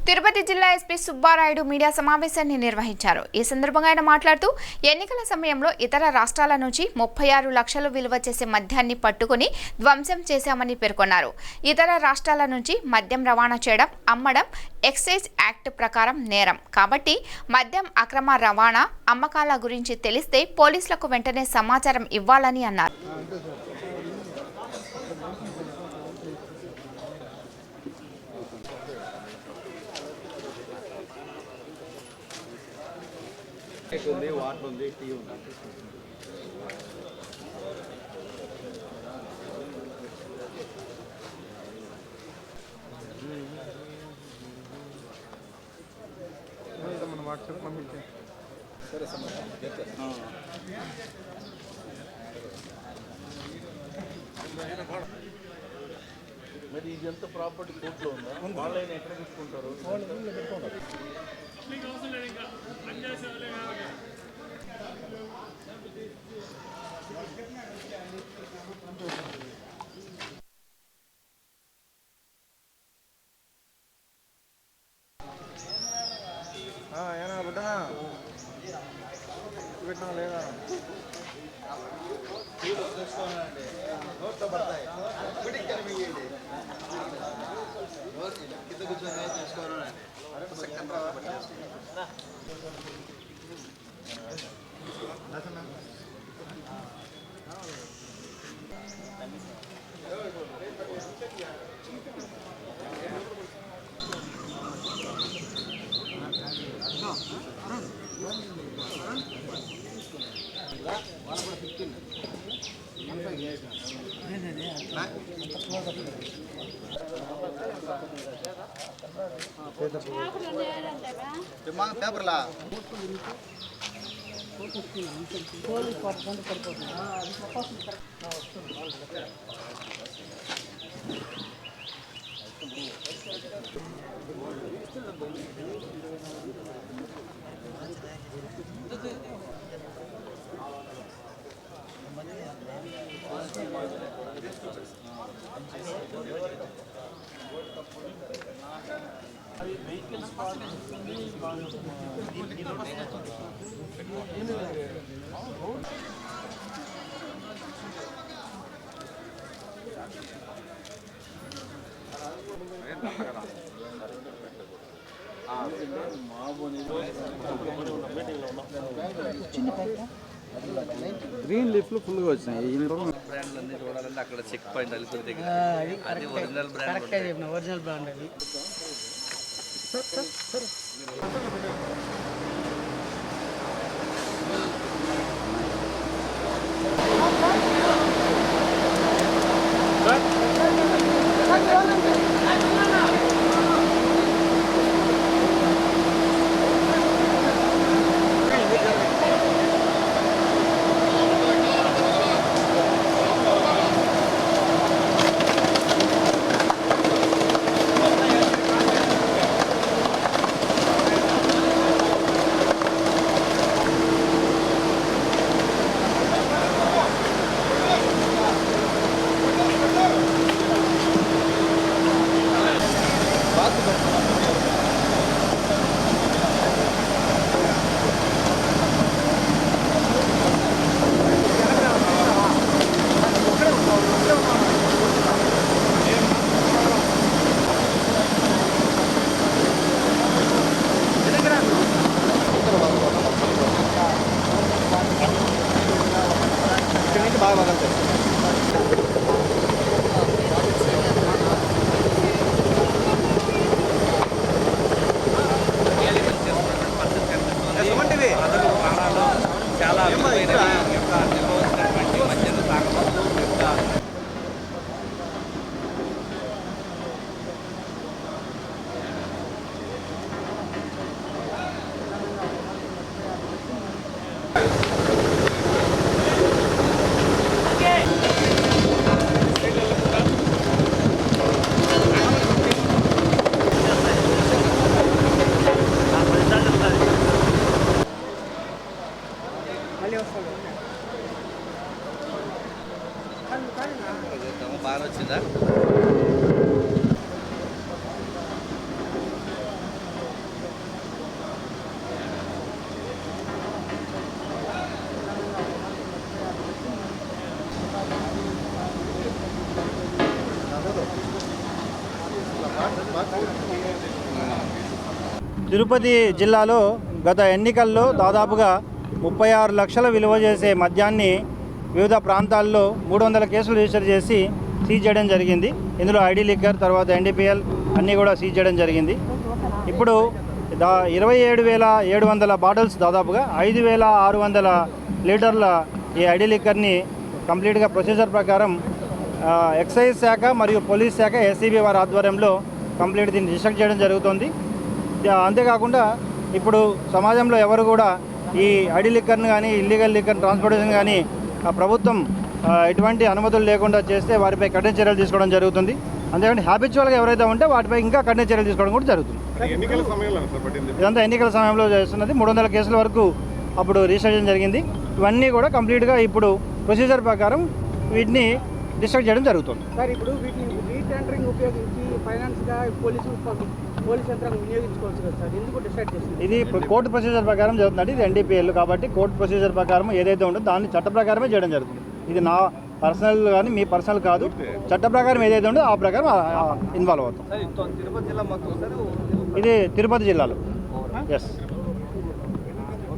తిరుపతి జిల్లా SP Subbarayudu media సమావేశాన్ని నిర్వహించారు. ఈ సందర్భంగా ఆయన మాట్లాడుతూ ఎన్నికల సమయంలో ఇతర రాష్ట్రాల నుంచి 36 లక్షలు విలువ చేసే మద్యాన్ని పట్టుకుని ధ్వంసం చేశామని పేర్కొన్నారు. ఇతర రాష్ట్రాల నుంచి మద్యం రవాణా చేయడం, అమ్మడం ఎక్సైజ్ యాక్ట్ ప్రకారం నేరం కాబట్టి మద్యం అక్రమ రవాణా, అమ్మకాల గురించి తెలిస్తే పోలీసులకు వెంటనే సమాచారం ఇవ్వాలని అన్నారు. వాటర్ ఉంది, టీ ఉంది. మన వాట్సాప్ పంపించే సరే మరి ఇదంతా ప్రాపర్టీ కోర్టులో ఉందా? వాళ్ళైనా ఎక్కడ తీసుకుంటారు? ఏనా బిడ్డ పెట్టినా లేదా చూసుకోనండి నోట్తో పడతాయి కింద కూర్చొని చూసుకోవాలండి. పేపర్లా గ్రీన్ లీఫ్లు ఫుల్గా వచ్చినాయి. బ్రాండ్లు అన్ని చూడాలంటే అక్కడ చెక్ పాయింట్ అలిపిరి దగ్గర అది ఒరిజినల్ బ్రాండ్ అది. తిరుపతి జిల్లాలో గత ఎన్నికల్లో దాదాపుగా 36 లక్షల విలువ చేసే మద్యాన్ని వివిధ ప్రాంతాల్లో 300 కేసులు రిజిస్టర్ చేసి సీజ్ చేయడం జరిగింది. ఇందులో ఐడి లిక్కర్, తర్వాత ఎన్డీపీఎల్ అన్నీ కూడా సీజ్ చేయడం జరిగింది. ఇప్పుడు 27,700 బాటిల్స్, దాదాపుగా 5,600 లీటర్ల ఈ ఐడి లిక్కర్ని కంప్లీట్గా ప్రొసీజర్ ప్రకారం ఎక్సైజ్ శాఖ మరియు పోలీస్ శాఖ ఎస్సీబీ వారి ఆధ్వర్యంలో కంప్లీట్ దీన్ని రిస్ట్రిక్ట్ చేయడం జరుగుతుంది. అంతేకాకుండా ఇప్పుడు సమాజంలో ఎవరు కూడా ఈ ఐడి లిక్కర్ని కానీ ఇల్లీగల్ లిక్కర్ ట్రాన్స్పోర్టేషన్ కానీ ప్రభుత్వం ఎటువంటి అనుమతులు లేకుండా చేస్తే వారిపై కఠిన చర్యలు తీసుకోవడం జరుగుతుంది. అంతేకాని హ్యాబిచువల్గా ఎవరైతే ఉంటే వాటిపై ఇంకా కఠిన చర్యలు తీసుకోవడం కూడా జరుగుతుంది. ఇదంతా ఎన్నికల సమయంలో చేస్తున్నది. 300 కేసుల వరకు అప్పుడు రిజిస్టర్ చేయడం జరిగింది. ఇవన్నీ కూడా కంప్లీట్గా ఇప్పుడు ప్రొసీజర్ ప్రకారం వీటిని డిస్ట్రిక్ట్ చేయడం జరుగుతుంది. సార్, ఇప్పుడు వీటిని రీటెండరింగ్ ఉపయోగించి ఫైనాన్స్గా పోలీసు యంత్రాంగం వినియోగించుకోవచ్చు కదా సార్, ఎందుకు డిసైడ్ చేస్తుంది? ఇది కోర్టు ప్రొసీజర్ ప్రకారం జరుగుతుంది. ఇది ఎన్డీపీఎల్ కాబట్టి కోర్టు ప్రొసీజర్ ప్రకారం ఏదైతే ఉంటుందో దాన్ని చట్ట ప్రకారమే చేయడం జరుగుతుంది. ఇది నా పర్సనల్ కానీ మీ పర్సనల్ కాదు. చట్ట ప్రకారం ఏదైతే ఉందో ఆ ప్రకారం ఇన్వాల్వ్ అవుతాం. ఇది తిరుపతి జిల్లాలో. ఎస్.